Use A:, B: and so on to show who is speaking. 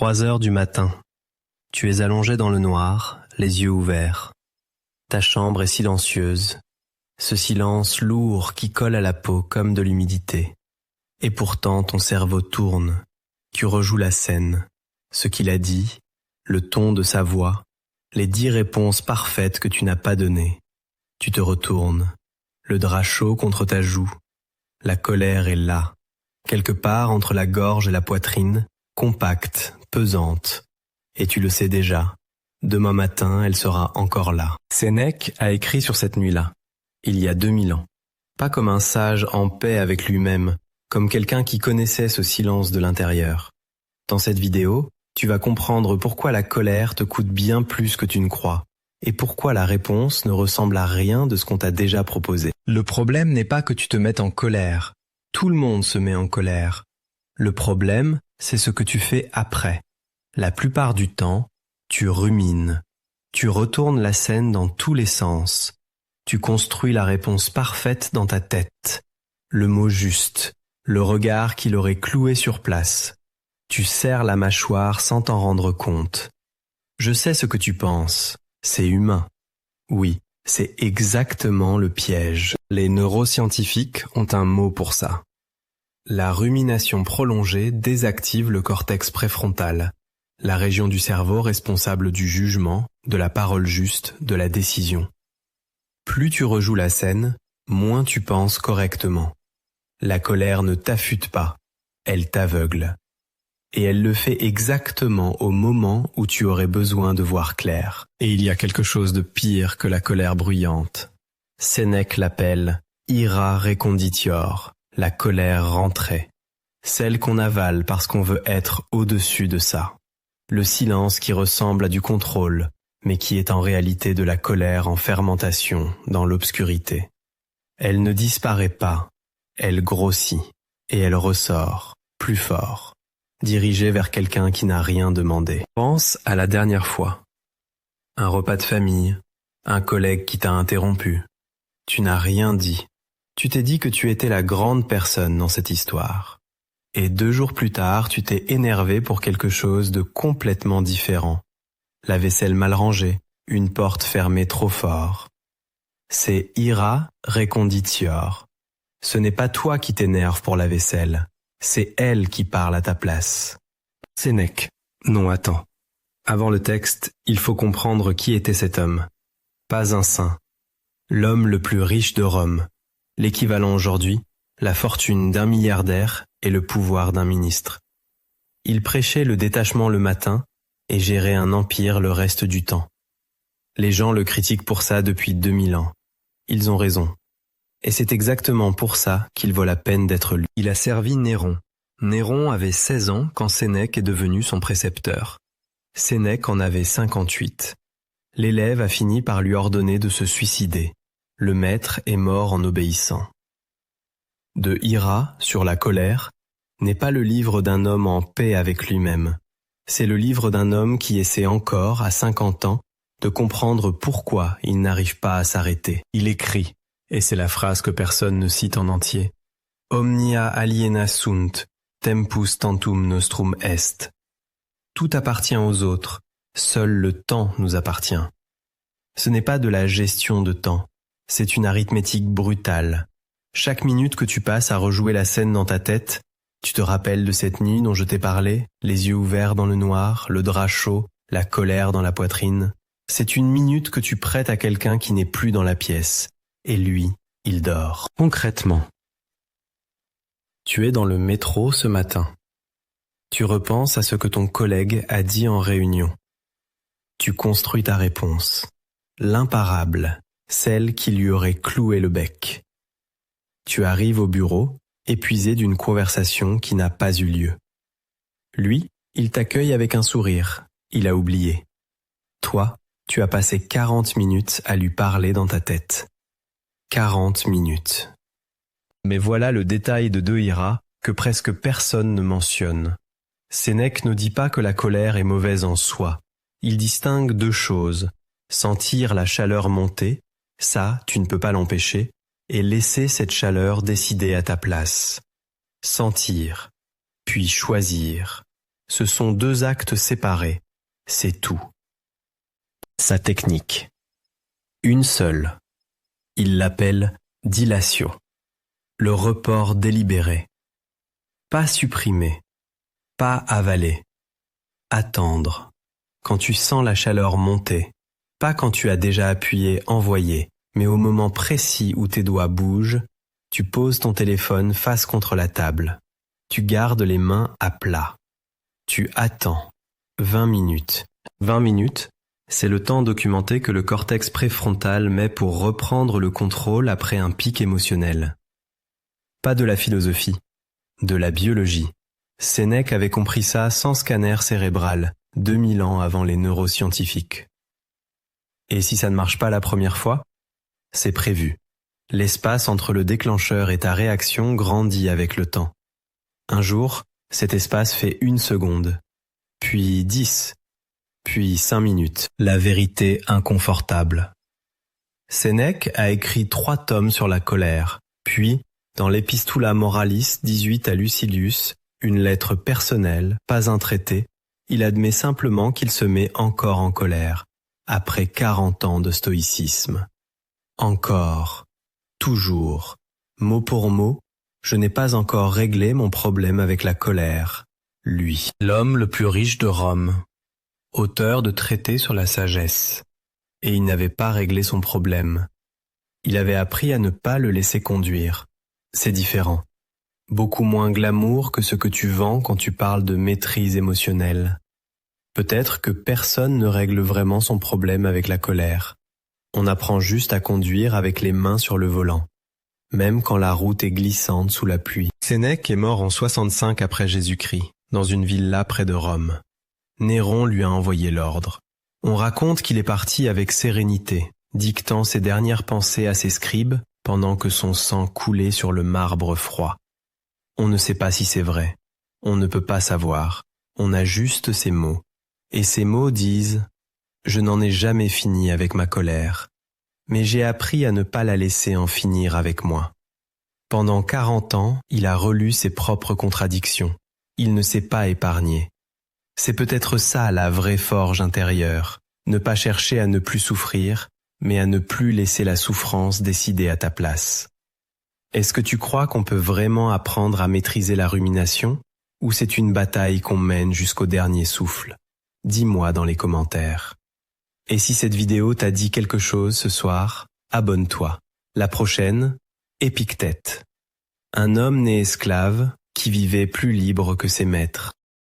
A: 3 heures du matin. Tu es allongé dans le noir, les yeux ouverts. Ta chambre est silencieuse, ce silence lourd qui colle à la peau comme de l'humidité. Et pourtant ton cerveau tourne, tu rejoues la scène, ce qu'il a dit, le ton de sa voix, les 10 réponses parfaites que tu n'as pas données. Tu te retournes, le drap chaud contre ta joue. La colère est là, quelque part entre la gorge et la poitrine, compacte, pesante. Et tu le sais déjà, demain matin elle sera encore là. Sénèque a écrit sur cette nuit-là, il y a 2000 ans. Pas comme un sage en paix avec lui-même, comme quelqu'un qui connaissait ce silence de l'intérieur. Dans cette vidéo, tu vas comprendre pourquoi la colère te coûte bien plus que tu ne crois, et pourquoi la réponse ne ressemble à rien de ce qu'on t'a déjà proposé. Le problème n'est pas que tu te mettes en colère. Tout le monde se met en colère. Le problème, c'est ce que tu fais après. La plupart du temps, tu rumines. Tu retournes la scène dans tous les sens. Tu construis la réponse parfaite dans ta tête. Le mot juste, le regard qui l'aurait cloué sur place. Tu serres la mâchoire sans t'en rendre compte. Je sais ce que tu penses. C'est humain. Oui, c'est exactement le piège. Les neuroscientifiques ont un mot pour ça. La rumination prolongée désactive le cortex préfrontal, la région du cerveau responsable du jugement, de la parole juste, de la décision. Plus tu rejoues la scène, moins tu penses correctement. La colère ne t'affûte pas, elle t'aveugle. Et elle le fait exactement au moment où tu aurais besoin de voir clair. Et il y a quelque chose de pire que la colère bruyante. Sénèque l'appelle ira reconditior, la colère rentrée. Celle qu'on avale parce qu'on veut être au-dessus de ça. Le silence qui ressemble à du contrôle, mais qui est en réalité de la colère en fermentation dans l'obscurité. Elle ne disparaît pas, elle grossit, et elle ressort, plus fort. Dirigé vers quelqu'un qui n'a rien demandé. Pense à la dernière fois. Un repas de famille, un collègue qui t'a interrompu. Tu n'as rien dit. Tu t'es dit que tu étais la grande personne dans cette histoire. Et 2 jours plus tard, tu t'es énervé pour quelque chose de complètement différent. La vaisselle mal rangée, une porte fermée trop fort. C'est ira reconditior. Ce n'est pas toi qui t'énerve pour la vaisselle. C'est elle qui parle à ta place. Sénèque. Non, attends. Avant le texte, il faut comprendre qui était cet homme. Pas un saint. L'homme le plus riche de Rome. L'équivalent aujourd'hui, la fortune d'un milliardaire et le pouvoir d'un ministre. Il prêchait le détachement le matin et gérait un empire le reste du temps. Les gens le critiquent pour ça depuis 2000 ans. Ils ont raison. Et c'est exactement pour ça qu'il vaut la peine d'être lu. Il a servi Néron. Néron avait 16 ans quand Sénèque est devenu son précepteur. Sénèque en avait 58. L'élève a fini par lui ordonner de se suicider. Le maître est mort en obéissant. De Ira, sur la colère, n'est pas le livre d'un homme en paix avec lui-même. C'est le livre d'un homme qui essaie encore, à 50 ans, de comprendre pourquoi il n'arrive pas à s'arrêter. Il écrit. Et c'est la phrase que personne ne cite en entier. Omnia aliena sunt, tempus tantum nostrum est. Tout appartient aux autres, seul le temps nous appartient. Ce n'est pas de la gestion de temps, c'est une arithmétique brutale. Chaque minute que tu passes à rejouer la scène dans ta tête, tu te rappelles de cette nuit dont je t'ai parlé, les yeux ouverts dans le noir, le drap chaud, la colère dans la poitrine. C'est une minute que tu prêtes à quelqu'un qui n'est plus dans la pièce. Et lui, il dort. Concrètement, tu es dans le métro ce matin. Tu repenses à ce que ton collègue a dit en réunion. Tu construis ta réponse. L'imparable, celle qui lui aurait cloué le bec. Tu arrives au bureau, épuisé d'une conversation qui n'a pas eu lieu. Lui, il t'accueille avec un sourire. Il a oublié. Toi, tu as passé 40 minutes à lui parler dans ta tête. 40 minutes. Mais voilà le détail de Ira que presque personne ne mentionne. Sénèque ne dit pas que la colère est mauvaise en soi. Il distingue 2 choses. Sentir la chaleur monter, ça, tu ne peux pas l'empêcher, et laisser cette chaleur décider à ta place. Sentir, puis choisir. Ce sont deux actes séparés, c'est tout. Sa technique. Une seule. Il l'appelle dilatio. Le report délibéré. Pas supprimer, pas avaler. Attendre. Quand tu sens la chaleur monter, pas quand tu as déjà appuyé envoyer, mais au moment précis où tes doigts bougent, tu poses ton téléphone face contre la table. Tu gardes les mains à plat. Tu attends. 20 minutes. 20 minutes, c'est le temps documenté que le cortex préfrontal met pour reprendre le contrôle après un pic émotionnel. Pas de la philosophie, de la biologie. Sénèque avait compris ça sans scanner cérébral, 2000 ans avant les neuroscientifiques. Et si ça ne marche pas la première fois, c'est prévu. L'espace entre le déclencheur et ta réaction grandit avec le temps. Un jour, cet espace fait 1 seconde, puis 10, puis 5 minutes. La vérité inconfortable. Sénèque a écrit 3 tomes sur la colère, puis, dans l'Epistula Moralis 18 à Lucilius, une lettre personnelle, pas un traité, il admet simplement qu'il se met encore en colère, après 40 ans de stoïcisme. Encore, toujours, mot pour mot, je n'ai pas encore réglé mon problème avec la colère. Lui, l'homme le plus riche de Rome, auteur de traités sur la sagesse. Et il n'avait pas réglé son problème. Il avait appris à ne pas le laisser conduire. C'est différent. Beaucoup moins glamour que ce que tu vends quand tu parles de maîtrise émotionnelle. Peut-être que personne ne règle vraiment son problème avec la colère. On apprend juste à conduire avec les mains sur le volant, même quand la route est glissante sous la pluie. Sénèque est mort en 65 après Jésus-Christ, dans une villa près de Rome. Néron lui a envoyé l'ordre. On raconte qu'il est parti avec sérénité, dictant ses dernières pensées à ses scribes pendant que son sang coulait sur le marbre froid. On ne sait pas si c'est vrai. On ne peut pas savoir. On a juste ces mots. Et ces mots disent « Je n'en ai jamais fini avec ma colère, mais j'ai appris à ne pas la laisser en finir avec moi. » Pendant 40 ans, il a relu ses propres contradictions. Il ne s'est pas épargné. C'est peut-être ça la vraie forge intérieure, ne pas chercher à ne plus souffrir, mais à ne plus laisser la souffrance décider à ta place. Est-ce que tu crois qu'on peut vraiment apprendre à maîtriser la rumination, ou c'est une bataille qu'on mène jusqu'au dernier souffle? Dis-moi dans les commentaires. Et si cette vidéo t'a dit quelque chose ce soir, abonne-toi. La prochaine, Épictète. Un homme né esclave qui vivait plus libre que ses maîtres.